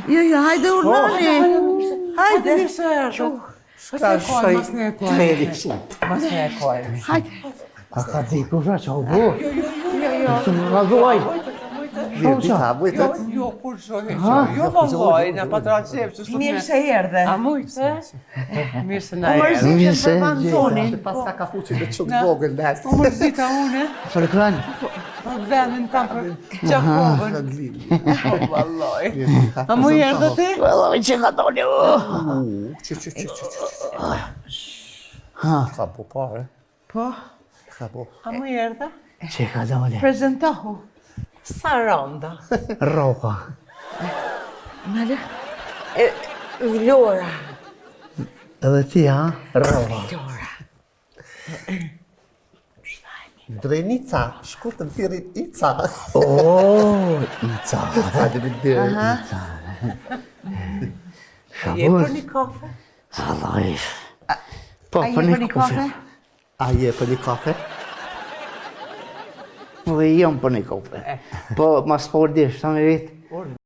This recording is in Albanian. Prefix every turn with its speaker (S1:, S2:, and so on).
S1: Jo, hajde urnani. Hajde.
S2: Ka shaj treli shumë.
S3: Mas ne e koj.
S1: Hajde.
S2: A ka diku qa që o bo?
S1: Jo.
S2: Së më razuaj. Vita, vujtët.
S3: Jo, kur shohi që. Jo, vëlloj, në patra qepë.
S1: Mirë se erdhe.
S3: A mujtë? Mirë se na
S1: U
S3: erdhe.
S1: mërzitëm për Antonin.
S2: Pas ka kapuqin me qëtë vogël let.
S3: U mërzita une,
S2: Sërë kranë?
S3: për vendin tam për Gjakovën. O, vëlloj. A mu erdhe ti?
S1: Vëlloj që ka doni.
S2: Që. Ka bo pare.
S1: Po,
S2: Ka bo.
S3: A mu erdhe?
S2: Që ka doni?
S1: prezentohu.
S3: Sa ronda?
S2: Roka.
S1: Male? Vlora.
S2: Edhe ti, ha? Roka.
S1: Vlora.
S2: Drenica, shkurtë në thiri Ica. Ica. Hajde me dhe Ica.
S3: Je për një kafe?
S2: Allaj. Po,
S1: A je për një kafe?
S2: A je për një kafe?
S4: Po, jam për një kafe. Po, mas por dish, sa me vitë?